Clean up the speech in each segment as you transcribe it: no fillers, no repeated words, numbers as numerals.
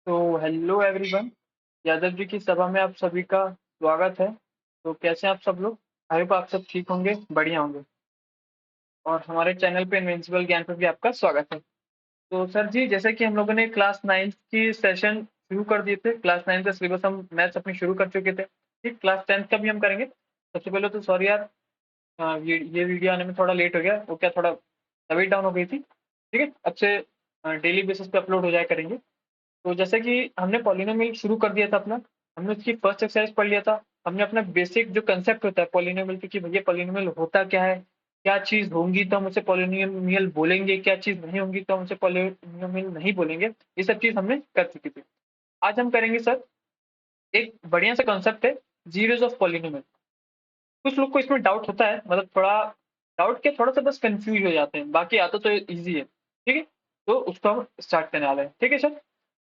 तो hello everyone, Yadav ji की सभा में आप सभी का स्वागत है। तो कैसे हैं आप सब लोग? आई होप आप सब ठीक होंगे, बढ़िया होंगे। और हमारे चैनल पे इनविंसिबल ज्ञान पे भी आपका स्वागत है। तो सर जी, जैसे कि हम लोगों ने क्लास 9 की सेशन शुरू कर दिए थे, क्लास 9 का सिलेबस हम मैथ्स अपनी शुरू कर चुके थे। ठीक, क्लास 10 का भी हम करेंगे। सबसे पहले तो सॉरी यार, ये वीडियो आने में थोड़ा लेट हो गया, वो क्या थोड़ा तबीयत डाउन हो गई थी। ठीक है, अब से डेली बेसिस पे अपलोड हो जाया करेंगे। तो जैसे कि हमने पॉलिनोमियल शुरू कर दिया था अपना, हमने उसकी फर्स्ट एक्सरसाइज पढ़ लिया था। हमने अपना बेसिक जो कंसेप्ट होता है पॉलिनोमियल की, भैया पॉलिनोमियल होता क्या है, क्या चीज होंगी तो हम उसे पॉलिनोमियल बोलेंगे, क्या चीज नहीं होंगी तो हम उसे पॉलिनोमियल नहीं बोलेंगे, ये सब चीज हमने कर चुकी थी। आज हम करेंगे सर एक बढ़िया सा कॉन्सेप्ट है, जीरोस ऑफ पॉलिनोमियल। कुछ लोग को इसमें डाउट होता है, मतलब थोड़ा डाउट क्या, थोड़ा सा बस कंफ्यूज हो जाते हैं, बाकी आता तो इजी है। ठीक है, तो उसको हम स्टार्ट करने वाले हैं। ठीक है सर,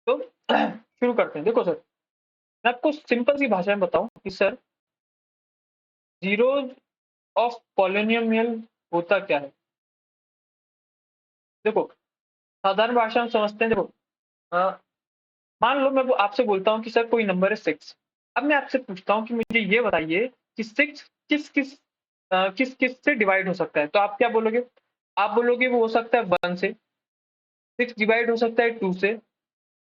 तो शुरू करते हैं। देखो सर, मैं आपको सिंपल सी भाषा में बताऊं कि सर जीरोज ऑफ पॉलिनोमियल होता क्या है। देखो, साधारण भाषा में समझते हैं। देखो, अ, मान लो मैं आपसे बोलता हूँ कि सर कोई नंबर है 6। अब मैं आपसे पूछता हूँ कि मुझे ये बताइए कि 6 किस किस से डिवाइड हो सकता है। तो आप क्या बोलोगे? आप बोलोगे वो हो सकता है 1 से, 6 डिवाइड हो सकता है 2 से,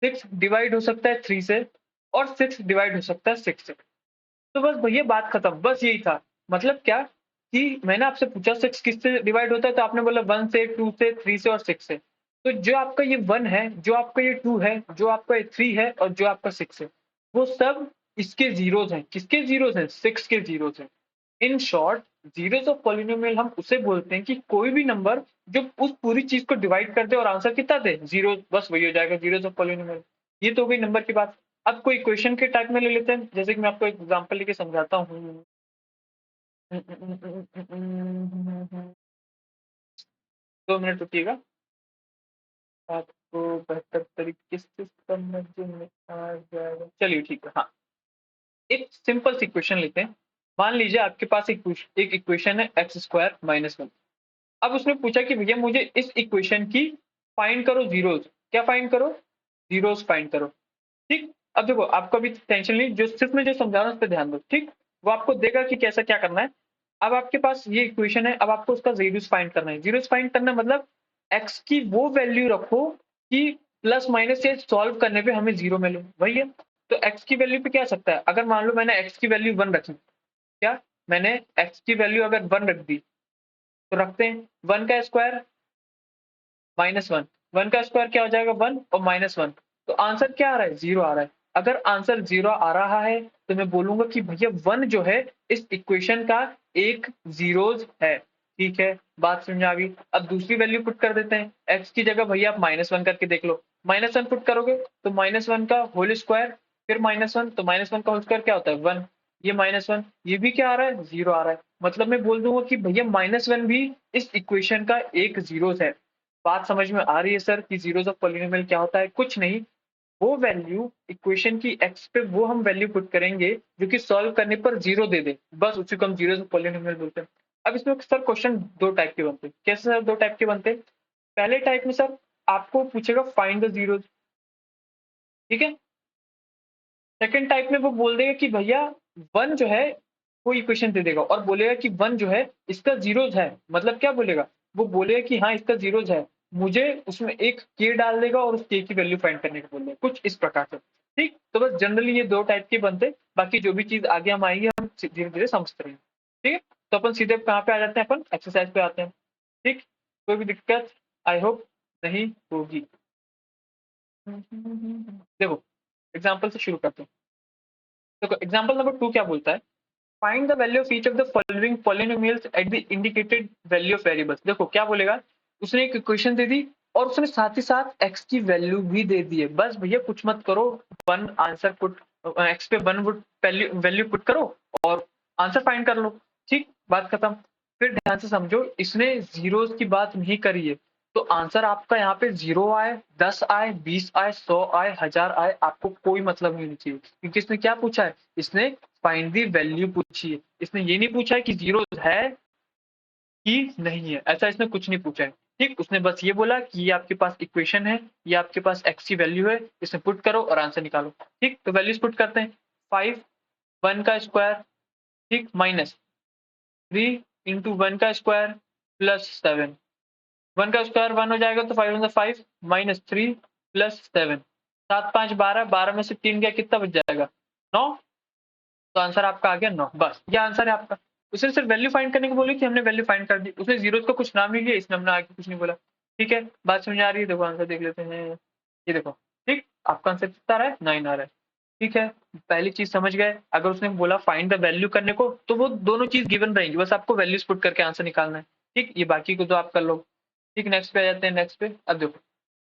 6 डिवाइड हो सकता है 3 से, और 6 डिवाइड हो सकता है 6 से। तो बस भैया बात खत्म, बस यही था। मतलब क्या कि मैंने आपसे पूछा 6 किससे डिवाइड होता है, तो आपने बोला 1 से, 2 से, 3 से और 6 से। तो जो आपका ये 1 है, जो आपका ये 2 है, जो आपका ये 3 है और जो आपका 6 है, वो सब इसके जीरोज हैं। किसके जीरोज हैं? 6 के जीरोज हैं। In short, zeros of polynomial हम उसे बोलते हैं कि कोई भी नंबर जो उस पूरी चीज को डिवाइड कर दे और आंसर कितना दे, जीरो, बस वही हो जाएगा जीरोज ऑफ पॉलिनोमियल। ये तो हो गई नंबर की बात। अब कोई क्वेश्चन के टाइप में ले लेते हैं, जैसे कि मैं आपको एक एग्जांपल लेके समझाता हूँ। 2 मिनट रुकिएगा, आपको बेहतर तरीके से समझ में आ जाएगा। चलिए ठीक है, हाँ। एक सिंपल सी इक्वेशन लेते हैं। मान लीजिए आपके पास एक इक्वेशन है x² - 1। अब उसने पूछा कि भैया मुझे इस इक्वेशन की फाइंड करो जीरोज। क्या फाइंड करो? जीरोज फाइंड करो। ठीक, अब देखो, आपको भी टेंशन नहीं, जो सिर्फ मैं जो समझा रहा हूँ उस पर ध्यान दो। ठीक, वो आपको देगा कि कैसा क्या करना है। अब आपके पास ये इक्वेशन है, अब आपको उसका जीरोस फाइंड करना है। जीरोस फाइंड करना मतलब एक्स की वो वैल्यू रखो कि प्लस माइनस से सॉल्व करने पे हमें जीरो मिले, वही है। तो एक्स की वैल्यू पे क्या आ सकता है? अगर मान लो मैंने एक्स की वैल्यू 1 रखी, क्या मैंने एक्स की वैल्यू अगर 1 रख दी, तो रखते हैं 1 का स्क्वायर -1। 1 का स्क्वायर क्या हो जाएगा? 1 और -1। तो आंसर क्या आ रहा है? जीरो आ रहा है। अगर आंसर जीरो आ रहा है तो मैं बोलूंगा कि भैया 1 जो है इस इक्वेशन का एक जीरोज है। ठीक है, बात समझ आ गई। अब दूसरी वैल्यू पुट कर देते हैं, एक्स की जगह भैया आप -1 करके देख लो। -1 पुट करोगे तो -1 का होल स्क्वायर, फिर -1, तो -1 का होल स्क्वायर क्या होता है? 1। ये -1, ये भी क्या आ रहा है? जीरो आ रहा है। मतलब मैं बोल दूंगा कि भैया -1 भी इस इक्वेशन का एक जीरोज है। बात समझ में आ रही है सर कि जीरोस ऑफ पॉलिनोमियल क्या होता है? कुछ नहीं, वो वैल्यू इक्वेशन की एक्स पे वो हम वैल्यू पुट करेंगे जो कि सॉल्व करने पर जीरो दे दे, बस उसी को हम जीरोस ऑफ पॉलिनोमियल बोलते हैं। अब इसमें सर क्वेश्चन दो टाइप के बनते हैं। कैसे सर दो टाइप के बनते हैं? पहले टाइप में सर आपको पूछेगा फाइंड द जीरोस। ठीक है, सेकंड टाइप में वो बोल देगा कि भैया 1 जो है वो इक्वेशन दे देगा और बोलेगा कि 1 जो है इसका जीरोज है। मतलब क्या बोलेगा? वो बोलेगा कि हाँ इसका जीरोज है, मुझे उसमें एक के डाल देगा और उस के की वैल्यू फाइंड करने को बोल देगा, कुछ इस प्रकार से। ठीक, तो बस जनरली ये दो टाइप के बनते, बाकी जो भी चीज आगे हम आएंगे हम धीरे धीरे समझते रहेंगे। ठीक है, तो अपन सीधे कहाँ पे आ जाते हैं? अपन एक्सरसाइज पे आते हैं। ठीक, कोई भी दिक्कत आई होप नहीं होगी। देखो, एग्जाम्पल से शुरू करते हैं। देखो, एग्जाम्पल नंबर 2 क्या बोलता है? Find the value of each of the following polynomials at the indicated value of variables. देखो क्या बोलेगा, उसने एक इक्वेशन दे दी और उसने साथ ही साथ एक्स की वैल्यू भी दे दी है। बस भैया कुछ मत करो, वन आंसर पुट, एक्स पे वन वैल्यू पुट करो और आंसर फाइंड कर लो। ठीक, बात खत्म। फिर ध्यान से समझो, इसने जीरोस की बात नहीं करी है। तो आंसर आपका यहाँ पे 0 आए, 10 आए, 20 आए, 100 आए, 1000 आए, आपको कोई मतलब नहीं होनी चाहिए, क्योंकि इसने क्या पूछा है? इसने फाइंड दी वैल्यू पूछी है। इसने ये नहीं पूछा है कि जीरो है कि नहीं है, ऐसा इसने कुछ नहीं पूछा है। ठीक, उसने बस ये बोला कि ये आपके पास इक्वेशन है, ये आपके पास x की वैल्यू है, इसे पुट करो और आंसर निकालो। ठीक, तो वैल्यूज पुट करते हैं। 5 1 का स्क्वायर, ठीक, माइनस 3 इंटू 1 का स्क्वायर प्लस 7। 1 का स्क्वायर 1 हो जाएगा तो 5 5 माइनस 3 प्लस 7। 7 5 12, 12 में से 3 गया, कितना बच जाएगा? 9। तो आंसर आपका आ गया 9। बस ये आंसर है आपका। उसने सिर्फ वैल्यू फाइंड करने को बोली थी, हमने वैल्यू फाइंड कर दी। उसने जीरोस का कुछ नाम नहीं लिया, इसने हमने आगे कुछ नहीं बोला। ठीक है, बात समझ आ रही है? देखो आंसर देख लेते हैं। ये देखो, ठीक, आपका आंसर कितना आ रहा है? 9 आ रहा है। ठीक है, पहली चीज समझ गए। अगर उसने बोला फाइंड द वैल्यू करने को, तो वो दोनों चीज गिवन रहेंगी, बस आपको वैल्यूज पुट करके आंसर निकालना है। ठीक, ये बाकी को तो आप कर लो। ठीक, नेक्स्ट पे आ जाते हैं। नेक्स्ट पे अब देखो,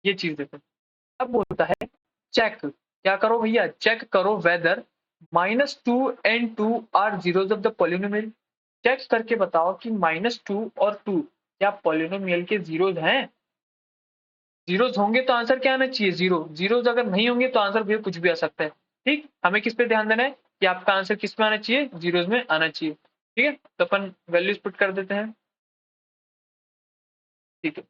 ये चीज देखो। अब बोलता है चेक, क्या करो भैया? चेक करो whether -2 and 2 are zeros of the polynomial. Check करके बताओ कि -2 और 2 क्या पॉलिनोमियल के जीरोज हैं? जीरोज होंगे तो आंसर क्या आना चाहिए? जीरो। जीरोज अगर नहीं होंगे तो आंसर भैया कुछ भी आ सकता है। ठीक, हमें किस पे ध्यान देना है कि आपका आंसर किस में आना चाहिए? जीरोज में आना चाहिए। ठीक है, तो अपन वैल्यूज पुट कर देते हैं। ठीक है,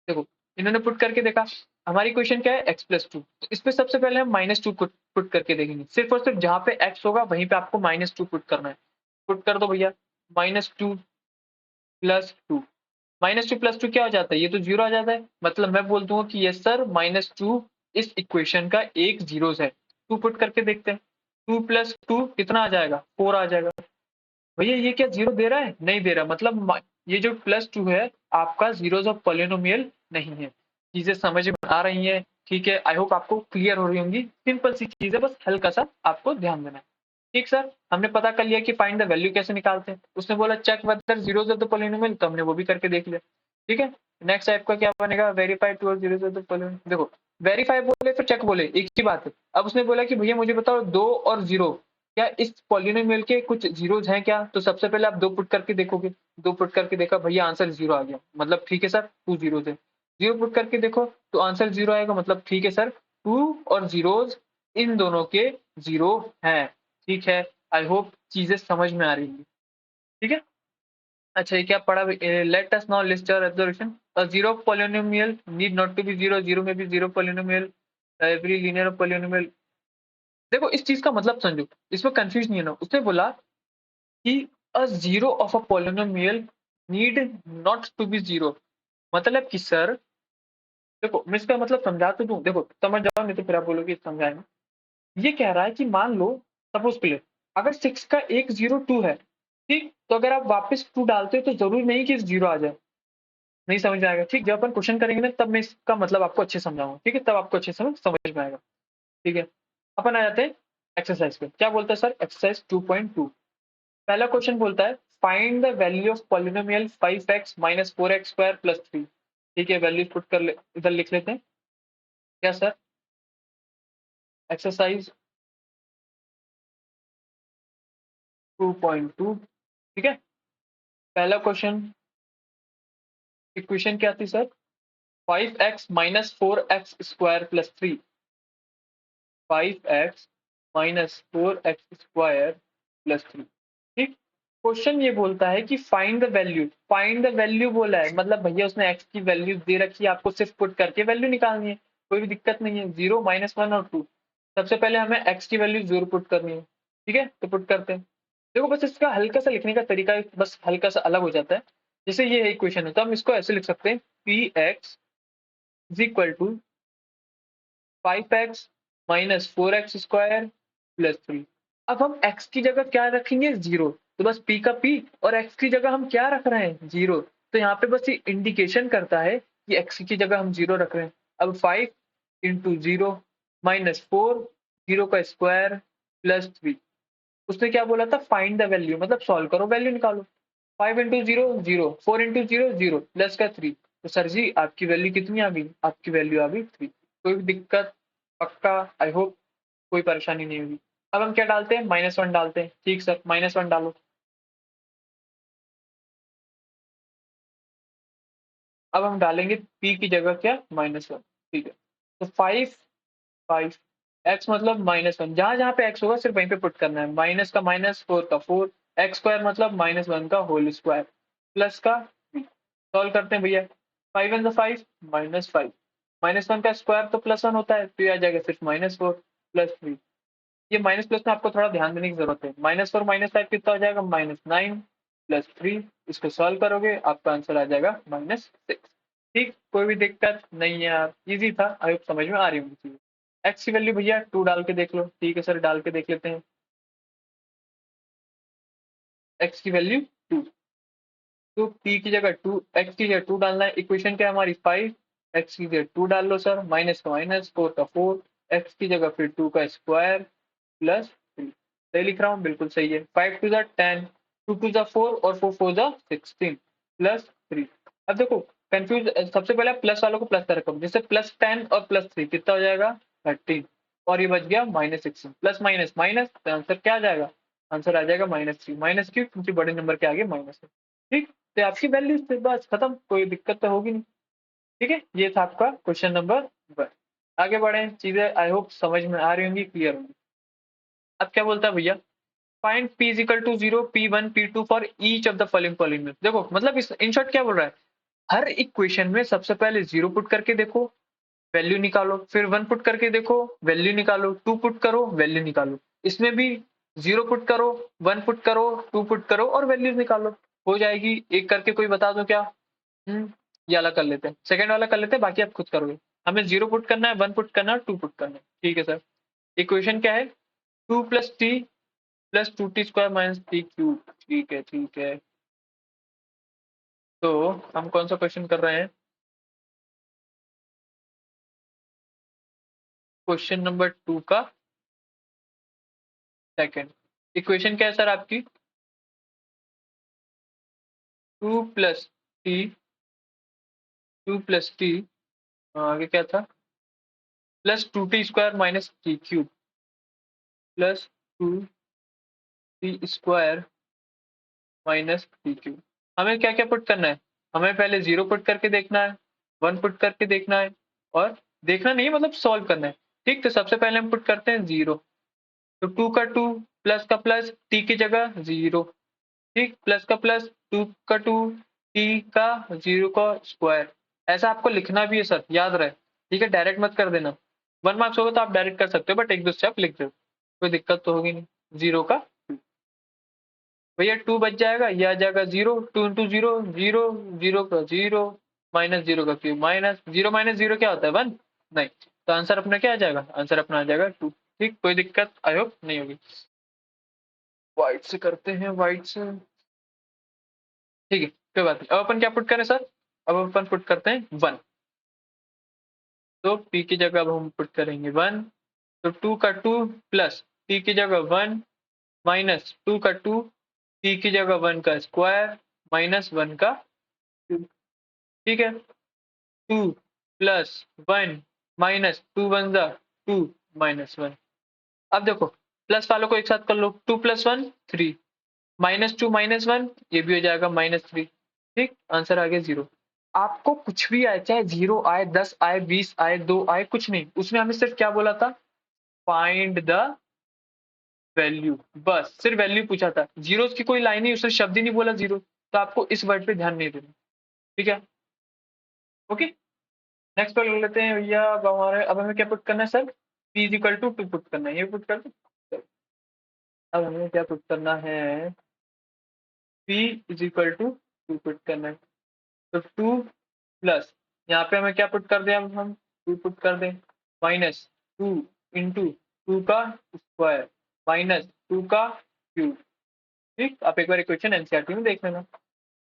देखो इन्होंने पुट करके देखा। हमारी क्वेश्चन क्या है? x+2। तो इस पे सबसे पहले हम -2 पुट करके देखेंगे। सिर्फ और सिर्फ जहां पे x होगा वहीं पे आपको -2 पुट करना है। पुट कर दो भैया। -2 प्लस 2, -2 प्लस 2 क्या हो जाता है? ये तो जीरो आ जाता है। मतलब मैं बोल दूंगा कि यस सर, -2 इस इक्वेशन का एक जीरोस है। 2 पुट करके देखते हैं। 2 प्लस 2 कितना आ जाएगा? 4 आ जाएगा। भैया ये क्या जीरो दे रहा है? नहीं दे रहा। मतलब ये जो +2 है आपका जीरोस ऑफ पॉलिनोमियल नहीं है। चीजें समझ में आ रही हैं? ठीक है, आई होप आपको क्लियर हो रही होंगी। सिंपल सी चीज है, बस हल्का सा आपको ध्यान देना है। ठीक सर, हमने पता कर लिया कि फाइंड द वैल्यू कैसे निकालते हैं। उसने बोला check whether zeros of the polynomial, तो हमने वो भी करके देख लिया। ठीक है, नेक्स्ट टाइप का क्या बनेगा? Verify two zeros of the polynomial. देखो, वेरीफाई बोले फिर चेक बोले, एक ही बात है। अब उसने बोला कि भैया मुझे बताओ 2 और 0 क्या इस पॉलिनोमियल के कुछ जीरोज हैं क्या? तो सबसे पहले आप 2 पुट करके देखोगे। 2 पुट करके देखा भैया, आंसर 0 आ गया। मतलब ठीक है सर, 2 जीरोज है। 0 पुट करके देखो तो आंसर 0 आएगा। मतलब ठीक है सर, 2 और जीरोज इन दोनों के 0 हैं। ठीक है, आई होप चीजें समझ में आ रही हैं। ठीक है, अच्छा ये क्या पढ़ा? Let us now list our observation. A zero polynomial need not to be zero, zero में भी zero polynomial, every linear polynomial. देखो इस चीज का मतलब समझो, इसमें कंफ्यूज नहीं है ना। उसने बोला कि a zero of a polynomial need not to be zero. मतलब कि सर देखो, मैं इसका मतलब समझा तो दूं, देखो समझ जाओ, नहीं तो फिर आप बोलोगे समझाए ना। ये कह रहा है कि मान लो, सपोज के लिए अगर 6 का एक 0 2 है, ठीक, तो अगर आप वापस 2 डालते हो तो जरूरी नहीं कि 0 आ जाए। नहीं समझ में आएगा? ठीक, जब अपन क्वेश्चन करेंगे ना तब मैं इसका मतलब आपको अच्छे समझाऊंगा। ठीक है, तब आपको अच्छे समझ समझ में आएगा। ठीक है, अपन आ जाते हैं एक्सरसाइज पे। क्या बोलता है सर? एक्सरसाइज 2.2। पहला क्वेश्चन बोलता है find the value of polynomial 5x minus 4x square plus 3। ठीक है, वैल्यू पुट कर ले, इधर लिख लेते हैं। क्या सर? एक्सरसाइज 2.2। ठीक है, पहला क्वेश्चन, इक्वेशन क्या थी sir? 5x minus 4x square plus 3। 5x minus 4x square plus 3। ठीक, क्वेश्चन ये बोलता है कि find the value. Find the value बोला है, मतलब भैया उसने x की वैल्यू दे रखी है, आपको सिर्फ पुट करके वैल्यू निकालनी है। कोई भी दिक्कत नहीं है। 0 -1 और 2। सबसे पहले हमें x की वैल्यू 0 पुट करनी है। ठीक है, तो पुट करते हैं। देखो बस इसका हल्का सा लिखने का तरीका बस हल्का सा अलग हो जाता है। जैसे ये है इक्वेशन है, तो हम इसको ऐसे लिख सकते हैं, P X is equal to 5x minus 4x square plus 3। अब हम x की जगह क्या रखेंगे? 0। तो बस p का p, और x की जगह हम क्या रख रहे हैं? 0। तो यहाँ पे बस ये इंडिकेशन करता है कि x की जगह हम 0 रख रहे हैं। अब 5 इंटू 0 माइनस 4, 0 का स्क्वायर प्लस 3। उसने क्या बोला था? फाइंड द वैल्यू, मतलब सॉल्व करो, वैल्यू निकालो। 5 इंटू 0 0, 4 इंटू 0 0, प्लस का 3। तो सर जी आपकी वैल्यू कितनी आ गई? आपकी वैल्यू आ गई 3। कोई भी दिक्कत? पक्का? आई होप कोई परेशानी नहीं होगी। अब हम क्या डालते हैं? -1 डालते हैं। ठीक सर, -1 डालो। अब हम डालेंगे p की जगह क्या? -1। ठीक है, तो 5 5 x मतलब -1, जहां जहां पे x होगा सिर्फ वहीं पे पुट करना है। माइनस का माइनस, 4 का 4, x स्क्वायर मतलब -1 का होल स्क्वायर, प्लस का 3। सॉल्व करते हैं भैया। 5 वन 5, -5, -1 का स्क्वायर तो +1 होता है, तो ये आ जाएगा सिर्फ -4 प्लस 3। ये माइनस प्लस में आपको थोड़ा ध्यान देने की जरूरत है। -4 -5 कितना हो जाएगा, -9 प्लस 3। इसको सॉल्व करोगे आपका आंसर आ जाएगा -6। ठीक, कोई भी दिक्कत नहीं है यार, इजी था, आई होप समझ में आ रही होंगी चीजें। एक्स की वैल्यू भैया 2 डाल के देख लो। ठीक है सर, डाल के देख लेते हैं। एक्स की वैल्यू 2, तो पी की जगह 2, एक्स की जगह 2 डालना है। इक्वेशन क्या है हमारी 5, एक्स की जगह 2 डाल लो सर, माइनस का माइनस, 4 का 4, एक्स की जगह फिर 2 का स्क्वायर प्लस 3। सही लिख रहा हूँ, बिल्कुल सही है। 5 टू ज़ा 10, 2 टू ज़ा 4 और 4 4 ज़ा 16 प्लस 3। अब देखो कंफ्यूज, सबसे पहले प्लस वालों को प्लस रखो, जैसे +10 और +3 कितना हो जाएगा 13, और ये बच गया -16, प्लस माइनस माइनस, तो आंसर क्या आ जाएगा, आंसर आ जाएगा -3। माइनस क्यों, क्योंकि बड़े नंबर के आगे माइनस है। ठीक, तो आपकी वैल्यू से बस खत्म, कोई दिक्कत तो होगी नहीं। ठीक है, ये था आपका क्वेश्चन नंबर 1। आगे बढ़े, चीजें आई होप समझ में आ रही होंगी, क्लियर होंगी। अब क्या बोलता है भैया, find p is equal to 0, p1 p2 for each of the following polynomial. देखो मतलब इस इन शॉर्ट क्या बोल रहा है, हर इक्वेशन में सबसे पहले 0 पुट करके देखो, वैल्यू निकालो, फिर 1 पुट करके देखो, वैल्यू निकालो, 2 पुट करो, वैल्यू निकालो। इसमें भी 0 पुट करो, 1 पुट करो, 2 पुट करो और वैल्यू निकालो। हो जाएगी, एक करके कोई बता दो क्या। ये वाला कर लेते हैं, सेकंड वाला कर लेते हैं, बाकी आप खुद करोगे। हमें 0 पुट करना है, 1 पुट करना है, 2 पुट करना है। ठीक है सर, इक्वेशन क्या है, 2 plus T plus 2t square minus T cube. ठीक है ठीक है, तो हम कौन सा क्वेश्चन कर रहे हैं, क्वेश्चन नंबर 2 का सेकंड। इक्वेशन क्या है सर आपकी, 2 प्लस टी, 2 प्लस टी, आगे क्या था, plus 2t square minus T cube plus 2t square minus T cube. हमें क्या क्या पुट करना है, हमें पहले 0 पुट करके देखना है, 1 पुट करके देखना है, और देखना नहीं मतलब सॉल्व करना है। ठीक, तो सबसे पहले हम पुट करते हैं 0, तो 2 का 2 प्लस का प्लस, टी की जगह 0, ठीक, प्लस का प्लस, 2 का 2, टी का 0 का स्क्वायर। ऐसा आपको लिखना भी है सर, याद रहे। ठीक है, डायरेक्ट मत कर देना, 1 मार्क्स होगा तो आप डायरेक्ट कर सकते हो, बट एक दो स्टेप लिख दो, कोई दिक्कत तो होगी नहीं। 0 का भैया 2 बच जाएगा, ये आ जाएगा 0, 2 इंटू 0 0, 0 का 0, माइनस 0 का क्यूब, माइनस 0 माइनस 0 क्या होता है 1, नहीं, तो आंसर अपना क्या आ जाएगा, आंसर अपना आ जाएगा 2। ठीक, कोई दिक्कत आई होप नहीं होगी। व्हाइट से करते हैं, व्हाइट से। ठीक है, कोई बात नहीं। अब अपन क्या पुट करें सर, अब अपन पुट करते हैं 1, तो p की जगह अब हम पुट करेंगे 1, तो 2 का 2 प्लस t की जगह 1 माइनस 2 का 2, t की जगह 1 का स्क्वायर माइनस 1 का क्यूब। ठीक है, 2 प्लस 1 माइनस 2 वन जा 2 माइनस 1। अब देखो प्लस वालों को एक साथ कर लो, 2 प्लस 1 3, -2 -1, ये भी हो जाएगा -3। ठीक, आंसर आ गया 0। आपको कुछ भी आए, चाहे 0 आए, 10 आए, 20 आए, 2 आए, कुछ नहीं, उसमें हमें सिर्फ क्या बोला था, फाइंड द वैल्यू, बस सिर्फ वैल्यू पूछा था। जीरोस की कोई लाइन ही, उसने शब्द ही नहीं बोला जीरो, तो आपको इस वर्ड पे ध्यान नहीं देना। ठीक है, ओके। नेक्स्ट पर ले लेते हैं भैया, अब हमें क्या पुट करना है sir, p is equal to 2 put करना है, ये पुट कर दो। अब हमें क्या पुट करना है, p is equal to 2 put करना है, तो 2 प्लस, यहाँ पे हमें क्या पुट कर दें, अब हम 2 पुट कर दें, माइनस 2 इंटू 2 का स्क्वायर माइनस 2 का क्यूब। ठीक, आप एक बार इक्वेशन एनसीईआरटी में देख लेना।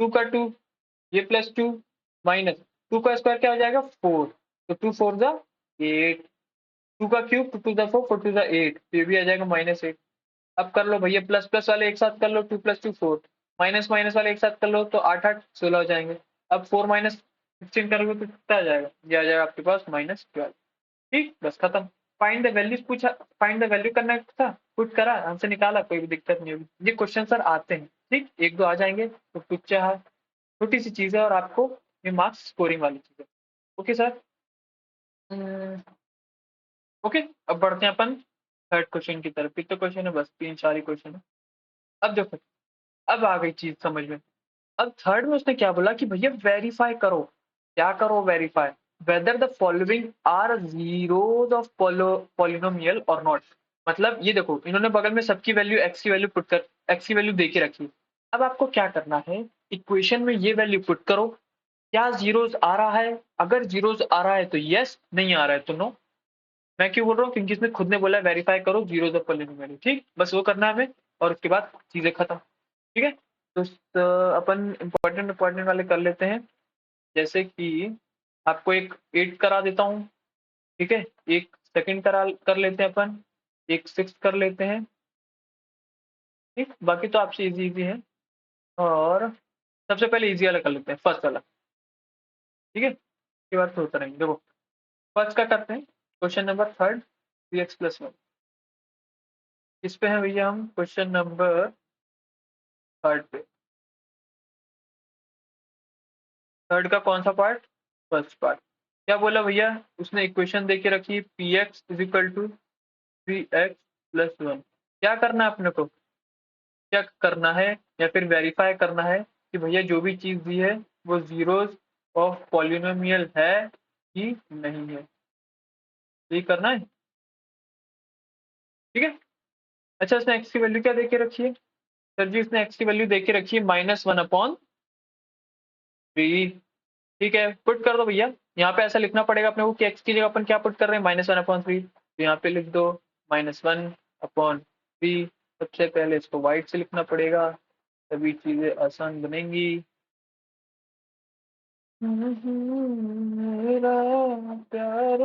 2 का 2, ये प्लस 2 माइनस 2 का स्क्वायर क्या हो जाएगा 4, तो 2 4 जा 8, 2 का क्यूब 2 2 जा 4, 4 2 जा 8, तो ये भी आ जाएगा -8। अब कर लो भैया, प्लस प्लस वाले एक साथ कर लो, 2 प्लस 2 4, माइनस माइनस वाले एक साथ कर लो तो 8 8 16 हो जाएंगे। अब 4 माइनस 16 करोगे तो कितना आ जाएगा, ये आ जाएगा आपके पास -12। ठीक, बस खत्म। फाइंड द वैल्यूज पूछा, फाइंड द वैल्यू करना था, पुट करा, आंसर निकाला, कोई भी दिक्कत नहीं होगी। ये क्वेश्चन सर आते हैं, ठीक, एक दो आ जाएंगे तो कुछ छोटी सी चीज है, और आपको ये मार्क्स स्कोरिंग वाली चीज है। Okay sir, okay. अब बढ़ते हैं अपन थर्ड क्वेश्चन की तरफ। कितने क्वेश्चन है, बस 3 4 ही क्वेश्चन है। अब देखो, अब आ गई चीज समझ में। अब थर्ड में उसने क्या बोला कि भैया वेरीफाई करो। क्या करो verify? Whether the following are zeros of polynomial और नॉट। मतलब ये देखो, इन्होंने बगल में सबकी वैल्यू एक्स की वैल्यू पुट कर, एक्स की वैल्यू दे के रखी। अब आपको क्या करना है, इक्वेशन में ये वैल्यू पुट करो। क्या जीरोज आ रहा है? अगर जीरोज आ रहा है तो यस, नहीं आ रहा है तो नो। मैं क्यों बोल रहा हूँ? क्योंकि इसने खुद ने बोला वेरीफाई करो जीरोज ऑफ पॉलिनोमियल। ठीक, बस वो करना है हमें, और उसके बाद चीजें खत्म। ठीक है, तो अपन इम्पोर्टेंट इम्पोर्टेंट वाले कर लेते हैं। जैसे कि आपको एक 8 करा देता हूँ। ठीक है, एक सेकंड करा कर लेते हैं अपन, एक 6 कर लेते हैं। ठीक, बाकी तो आपसे इजी इजी है। और सबसे पहले इजी वाला कर लेते हैं, फर्स्ट वाला। ठीक है, इसके बाद होता रहेंगे। देखो, फर्स्ट का करते हैं, क्वेश्चन नंबर थर्ड, 3x+1। इस पे है भैया हम क्वेश्चन नंबर थर्ड पे। थर्ड का कौन सा पार्ट? First part. क्या बोला भैया? उसने इक्वेशन दे के रखी, P X is equal to 3x+1। क्या करना है अपने को? चेक करना है या फिर वेरीफाई करना है कि भैया जो भी चीज दी है वो जीरोस ऑफ पॉलिनोमियल है कि नहीं है। यही करना है। ठीक है, अच्छा, इसने एक्स की वैल्यू क्या दे के रखी है? सर जी, इसने एक्स की वैल्यू दे के रखी है -1/3। ठीक है, पुट कर दो भैया। यहाँ पे ऐसा लिखना पड़ेगा अपने को कि एक्स की जगह अपन क्या पुट कर रहे हैं, -1/3। तो यहाँ पे लिख दो -1/3। सबसे पहले इसको वाइट से लिखना पड़ेगा, तभी चीजें आसान बनेंगी। मेरा प्यार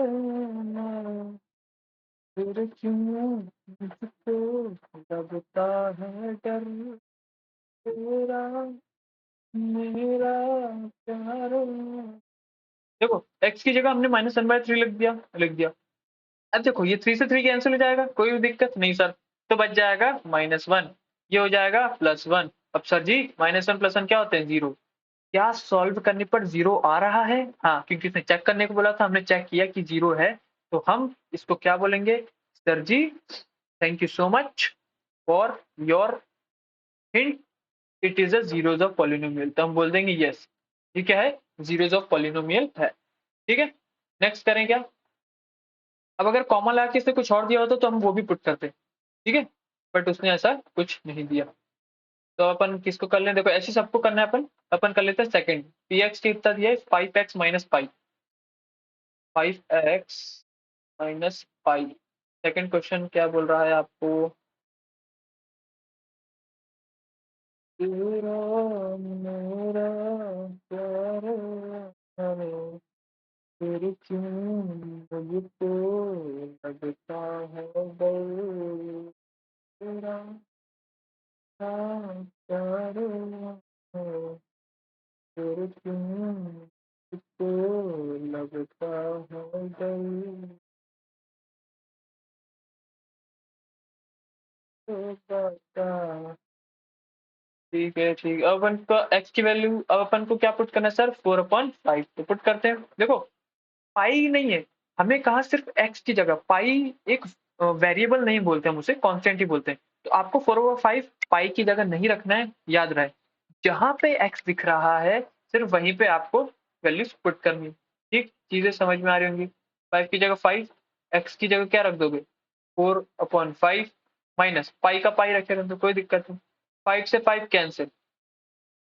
फिर क्यों मुझको लगता है डर, तेरा मेरा प्यार। देखो, x की जगह हमने -1/3 लिख दिया। अब देखो, ये 3 से 3 कैंसिल हो जाएगा, कोई भी दिक्कत नहीं सर। तो बच जाएगा -1, ये हो जाएगा +1। अब सर जी, -1 + 1 क्या होते हैं? 0। क्या सॉल्व करने पर 0 आ रहा है? हाँ, क्योंकि इसने चेक करने को बोला था, हमने चेक किया कि 0 है। तो हम इसको क्या बोलेंगे? सर जी, thank you so much for your hint, it is a zeros of polynomial. तो हम बोल देंगे यस, ये क्या है? जीरोज ऑफ पॉलिनोमियल है। ठीक है, नेक्स्ट करें क्या? अब अगर कॉमन लगा के इससे कुछ और दिया होता तो हम वो भी पुट करते। ठीक है, बट उसने ऐसा कुछ नहीं दिया। तो अपन किसको कर लें? देखो, ऐसे सबको करना है अपन। अपन कर लेते हैं सेकंड। पी एक्स कितना दिया है? 5x minus pi. 5x - पाई। सेकंड क्वेश्चन क्या बोल रहा है आपको? तेरा मेरा प्यार हमें फिर क्यों मुझको लगता है डर, तेरा प्यार हमें फिर क्यों मुझको लगता है डर, तो बता। ठीक है, ठीक है। अब अपन का एक्स की वैल्यू, अब अपन को क्या पुट करना है सर? 4/5 तो पुट करते हैं। देखो, पाई नहीं है, हमें कहा सिर्फ एक्स की जगह। पाई एक वेरिएबल नहीं बोलते, हम उसे कांस्टेंट ही बोलते हैं। तो आपको 4/5 पाई की जगह नहीं रखना है, याद रहे। जहां पे एक्स दिख रहा है सिर्फ वहीं पे आपको वैल्यूज पुट करनी। ठीक, चीजें समझ में आ रही होंगी। 5 की जगह 5, एक्स की जगह क्या रख दोगे? 4/5 माइनस पाई का पाई रखे रहते, कोई दिक्कत नहीं। 5 से 5 कैंसिल,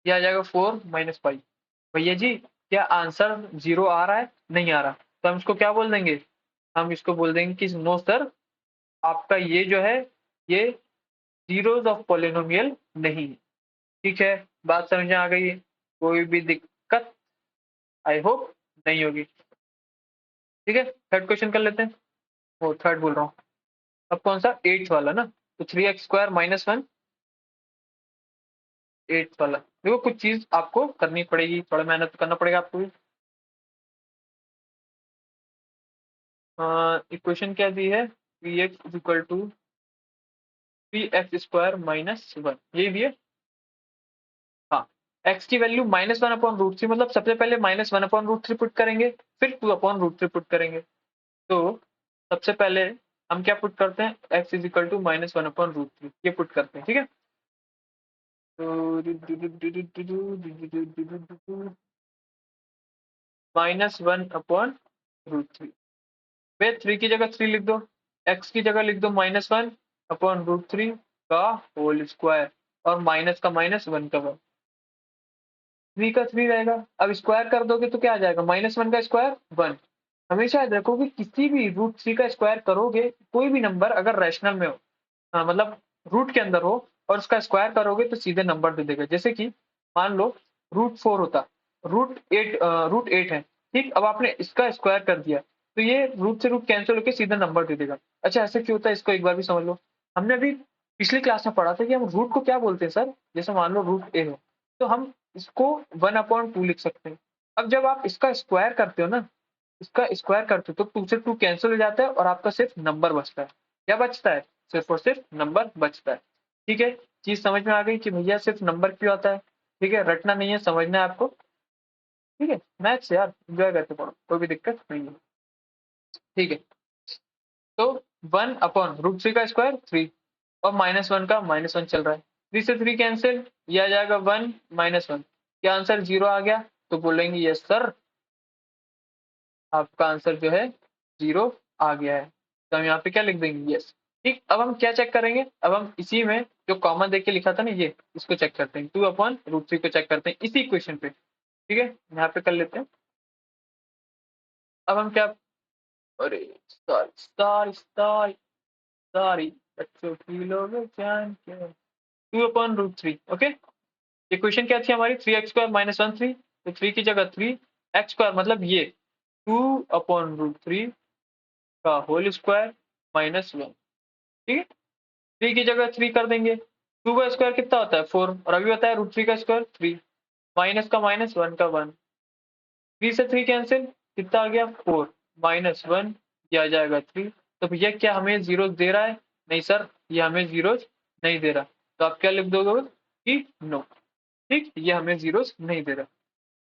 ये आ जाएगा 4 - पाई। भैया जी, क्या आंसर 0 आ रहा है? नहीं आ रहा। तो हम इसको क्या बोल देंगे? हम इसको बोल देंगे कि नो सर, आपका ये जो है, ये जीरोज ऑफ पॉलिनोमियल नहीं है। ठीक है, बात समझ में आ गई है? कोई भी दिक्कत आई होप नहीं होगी। ठीक है, थर्ड क्वेश्चन कर लेते हैं। वो थर्ड बोल रहा हूँ, अब कौन सा? 8th वाला ना। तो 3x² - 1, 8th वाला। देखो, कुछ चीज आपको करनी पड़ेगी, थोड़ा मेहनत करना पड़ेगा आपको भी। इक्वेशन क्या दी है? 3x = 3x² - 1, यही दिए। हाँ, x की वैल्यू -1/√3, मतलब सबसे पहले -1/√3 पुट करेंगे, फिर 2/√3 पुट करेंगे। तो सबसे पहले हम क्या पुट करते हैं? x = -1/√3, ये पुट करते हैं। ठीक है, -1/√3। वे 3 की जगह 3 लिख दो, x की जगह लिख दो -1/√3 का होल स्क्वायर, और माइनस का माइनस 1 का 1, 3 का 3 रहेगा। अब स्क्वायर कर दोगे तो क्या आ जाएगा, -1 का स्क्वायर 1। हमेशा याद रखो कि किसी भी √3 का स्क्वायर करोगे, कोई भी नंबर अगर रैशनल में हो, मतलब रूट के अंदर हो, और उसका स्क्वायर करोगे तो सीधे नंबर दे देगा। जैसे कि मान लो √4 होता, √8 है, ठीक। अब आपने इसका स्क्वायर कर दिया तो ये रूट से रूट कैंसिल होकर सीधा नंबर दे देगा। अच्छा, ऐसे क्यों होता है, इसको एक बार भी समझ लो। हमने अभी पिछली क्लास में पढ़ा था कि हम रूट को क्या बोलते हैं सर, जैसे मान लो √a है तो हम इसको 1/2 लिख सकते हैं। अब जब आप इसका स्क्वायर करते हो ना, इसका स्क्वायर करते हो तो 2 से 2 कैंसिल हो जाता है और आपका सिर्फ नंबर बचता है। क्या बचता है, सिर्फ और सिर्फ नंबर बचता है। ठीक है, चीज समझ में आ गई कि भैया सिर्फ नंबर क्यों आता है। ठीक है, रटना नहीं है, समझना है आपको। ठीक है, मैथ्स यार एंजॉय करके पढ़ो, कोई भी दिक्कत नहीं है। ठीक है, तो 1/√3 का स्क्वायर 3, और -1 का -1 चल रहा है, 3 से 3 कैंसिल, ये आ जाएगा 1 -1। क्या आंसर 0 आ गया, तो बोलेंगे यस सर, आपका आंसर जो है 0 आ गया है। तो हम यहाँ पे क्या लिख देंगे, यस। ठीक, अब हम क्या चेक करेंगे, अब हम इसी में जो कॉमन देख के लिखा था ना, ये इसको चेक करते हैं, 2/√3 को चेक करते हैं इसी इक्वेशन पे। ठीक है, यहाँ पे कर लेते हैं। अब हम क्या, अरे सॉरी सॉरी सॉरी सॉरी, बच्चों की लोग जान के 2/√3। ओके, इक्वेशन क्या थी हमारी, 3x² -1 3, तो 3 की जगह 3x² मतलब ये 2/√3 का होल स्क्वायर -1। ठीक है, 3 की जगह 3 कर देंगे, 2 का स्क्वायर कितना होता है 4, और अभी बताया √3 का स्क्वायर 3, माइनस का माइनस 1 का 1, 3 से 3 कैंसिल, कितना आ गया 4, -1, ये आ जाएगा 3। तो भैया क्या हमें जीरो दे रहा है, नहीं सर, ये हमें जीरो नहीं दे रहा। तो आप क्या लिख दोगे कि नो। ठीक, ये हमें जीरोस नहीं दे रहा।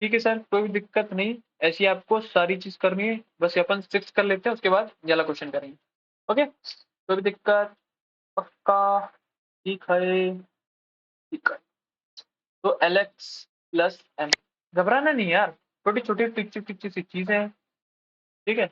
ठीक है सर, कोई भी दिक्कत नहीं, ऐसी आपको सारी चीज करनी है, बस ये अपन 6 कर लेते हैं, उसके बाद ये वाला क्वेश्चन करेंगे। ओके, कोई भी दिक्कत, पक्का, ठीक है, ठीक है। तो LX+M, घबराना नहीं यार, छोटी छोटी टिच्ची टिच्ची सी चीजें हैं। ठीक है,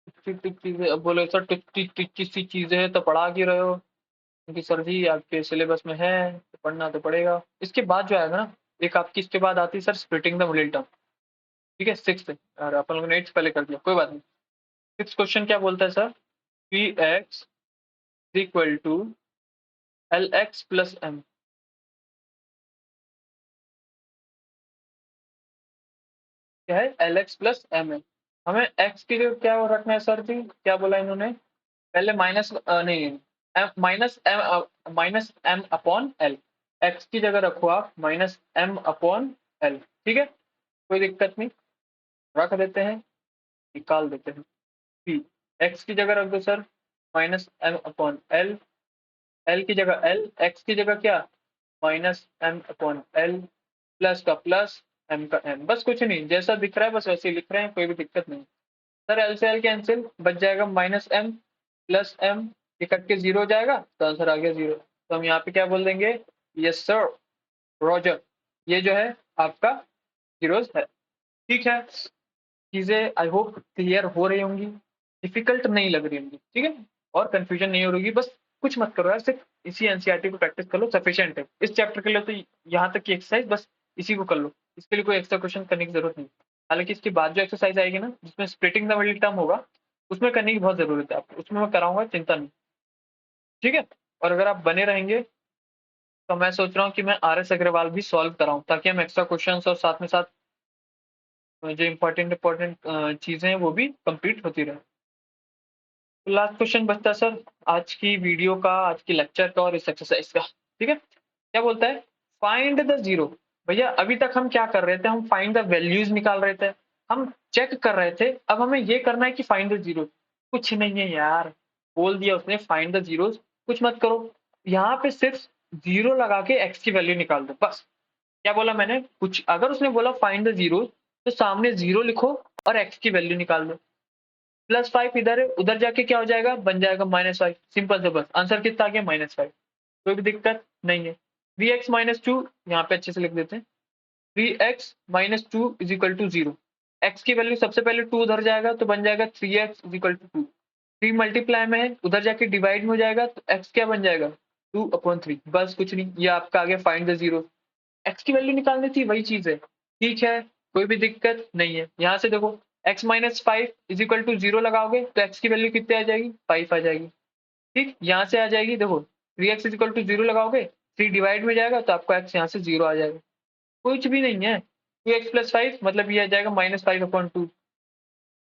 टिच्ची टिच्ची चीजें, अब बोले सर टिच्ची टिच्ची सी चीजें हैं तो पढ़ा क्यों रहे हो, क्योंकि सर जी आपके सिलेबस में है तो पढ़ना तो पड़ेगा। इसके बाद जो आएगा ना, एक आपकी इसके बाद आती है sir splitting the middle term. ठीक है, 6 और अपन लोगों ने 8 पहले कर दिया, कोई बात नहीं। 6 क्वेश्चन क्या बोलता है sir, Px equal to LX+M। क्या है, LX+M है। हमें x की जगह क्या रखना है सर जी, क्या बोला इन्होंने, पहले माइनस नहीं, -m/L, x की जगह रखो आप -m/L। ठीक है, कोई दिक्कत नहीं, रख देते हैं, निकाल देते हैं। p, x की जगह रख दो सर -m/L, L की जगह L, x की जगह क्या -m/L, प्लस का प्लस, m का m, बस कुछ नहीं, जैसा दिख रहा है बस वैसे ही लिख रहे हैं, कोई भी दिक्कत नहीं। सर L से L कैंसिल, बच जाएगा -m प्लस m, ये कट के 0 हो जाएगा, तो आंसर आ गया 0। तो हम यहाँ पे क्या बोल देंगे, यस सर रॉजर, ये जो है आपका जीरोस है। ठीक है, चीजें आई होप क्लियर हो रही होंगी, डिफिकल्ट नहीं लग रही होंगी। ठीक है, और कंफ्यूजन नहीं हो रही, बस कुछ मत करो यार, सिर्फ इसी एनसीईआरटी को प्रैक्टिस कर लो, सफिशिएंट है इस चैप्टर के लिए। तो यहाँ तक की एक्सरसाइज बस इसी को कर लो, इसके लिए कोई एक्स्ट्रा क्वेश्चन करने की जरूरत नहीं। हालांकि इसके बाद जो एक्सरसाइज आएगी ना, जिसमें स्प्लिटिंग द मिडिल टर्म होगा, उसमें करने की बहुत जरूरत है आपको, उसमें मैं कराऊंगा, चिंता नहीं। ठीक है, और अगर आप बने रहेंगे तो मैं सोच रहा हूँ कि मैं RS अग्रवाल भी सॉल्व कराऊं, ताकि हम एक्स्ट्रा क्वेश्चन और साथ में साथ जो इंपॉर्टेंट इंपॉर्टेंट चीजें हैं वो भी कंप्लीट होती रहे। तो लास्ट क्वेश्चन बचता है सर आज की वीडियो का, आज की लेक्चर का और इस एक्सरसाइज का। ठीक है, क्या बोलता है, फाइंड द जीरो। भैया अभी तक हम क्या कर रहे थे, हम फाइंड द वैल्यूज निकाल रहे थे, हम चेक कर रहे थे, अब हमें ये करना है कि फाइंड द जीरो। कुछ नहीं है यार, बोल दिया उसने फाइंड द जीरोस, कुछ मत करो, यहाँ पे सिर्फ जीरो लगा के एक्स की वैल्यू निकाल दो बस। क्या बोला मैंने, कुछ अगर उसने बोला फाइंड द जीरो, तो सामने जीरो लिखो और एक्स की वैल्यू निकाल दो। +5 इधर है, उधर जाके क्या हो जाएगा, बन जाएगा -5, सिंपल से, बस आंसर कितना आ गया -5। कोई भी दिक्कत नहीं है। 3x माइनस टू, यहाँ पे अच्छे से लिख देते हैं, 3x minus two is equal to 0। X की वैल्यू सबसे पहले 2 उधर जाएगा तो बन जाएगा 3x is equal to 2। 3 multiply में है, उधर जाके डिवाइड में हो जाएगा तो x क्या बन जाएगा, 2/3। बस कुछ नहीं, ये आपका आगे फाइंड द जीरो। एक्स की वैल्यू निकालनी थी, वही चीज है। ठीक है, कोई भी दिक्कत नहीं है। यहाँ से देखो x minus five is equal to 0 लगाओगे तो x की वैल्यू कितनी आ जाएगी, 5 आ जाएगी। ठीक, यहाँ से आ जाएगी, देखो 3x इज इक्वल टू 0 लगाओगे, 3 डिवाइड में जाएगा तो आपका x यहाँ से 0 आ जाएगा। कुछ भी नहीं है, 2x प्लस फाइव मतलब ये आ जाएगा -5/2।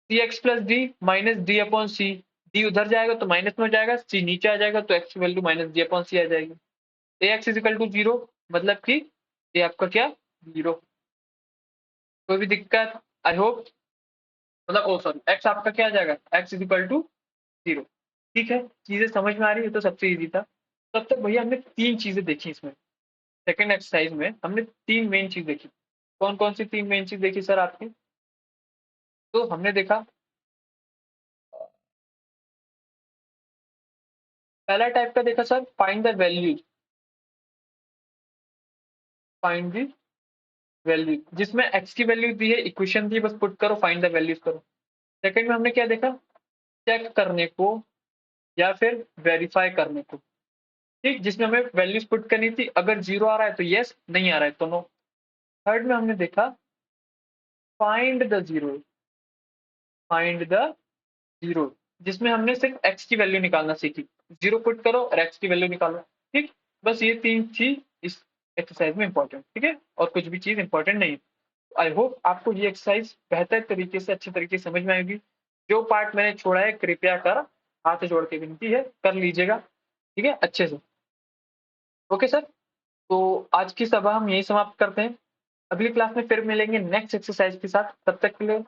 3x plus D minus D upon C, D उधर जाएगा तो माइनस में हो जाएगा, सी नीचे आ जाएगा तो x की वैल्यू माइनस डी अपॉन सी आ जाएगी। ax इज इक्वल टू 0 मतलब कि ये आपका क्या, 0। कोई भी दिक्कत, आई होप, मतलब ओ सॉरी, x आपका क्या आ जाएगा, x इज इक्वल टू 0। ठीक है, चीजें समझ में आ रही है तो सबसे इजी था। तब तक भैया हमने 3 चीजें देखी इसमें, सेकंड एक्सरसाइज में हमने 3 मेन चीज देखी। कौन कौन सी 3 मेन चीज देखी सर आपकी, तो हमने देखा पहला टाइप का देखा sir, find the values, find the value, जिसमें x की वैल्यू दी है, इक्वेशन दी, बस पुट करो, फाइंड द वैल्यूज करो। सेकंड में हमने क्या देखा, चेक करने को या फिर वेरीफाई करने को। ठीक, जिसमें हमें वैल्यूज पुट करनी थी, अगर 0 आ रहा है तो यस, नहीं आ रहा है तो नो। थर्ड में हमने देखा find the zero, find the zero, जिसमें हमने सिर्फ x की वैल्यू निकालना सीखी, 0 पुट करो और x की वैल्यू निकालो। ठीक, बस ये 3 चीज इस एक्सरसाइज में इंपॉर्टेंट, ठीक है, और कुछ भी चीज इंपॉर्टेंट नहीं है। आई होप आपको ये एक्सरसाइज बेहतर तरीके से, अच्छी तरीके से समझ में आएगी। जो पार्ट मैंने छोड़ा है कृपया कर, हाथ जोड़ के विनती है, कर लीजिएगा, ठीक है, अच्छे से। ओके सर, तो आज की सभा हम यही समाप्त करते हैं। अगली क्लास में फिर मिलेंगे नेक्स्ट एक्सरसाइज के साथ। तब तक के लिए,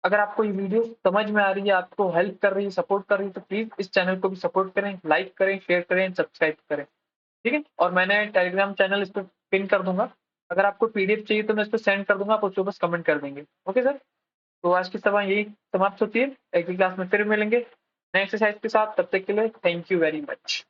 अगर आपको ये वीडियो समझ में आ रही है, आपको हेल्प कर रही है, सपोर्ट कर रही है, तो प्लीज इस चैनल को भी सपोर्ट करें, लाइक करें, शेयर करें, सब्सक्राइब करें। ठीक है, और मैंने टेलीग्राम चैनल इस पर पिन कर दूंगा। अगर आपको पीडीएफ चाहिए तो मैं इस पर सेंड कर दूंगा, आप उसको बस कमेंट कर देंगे। ओके सर, तो आज की सभा यही समाप्त होती है। अगली क्लास में फिर मिलेंगे नए एक्सरसाइज के साथ। तब तक के लिए थैंक यू वेरी मच।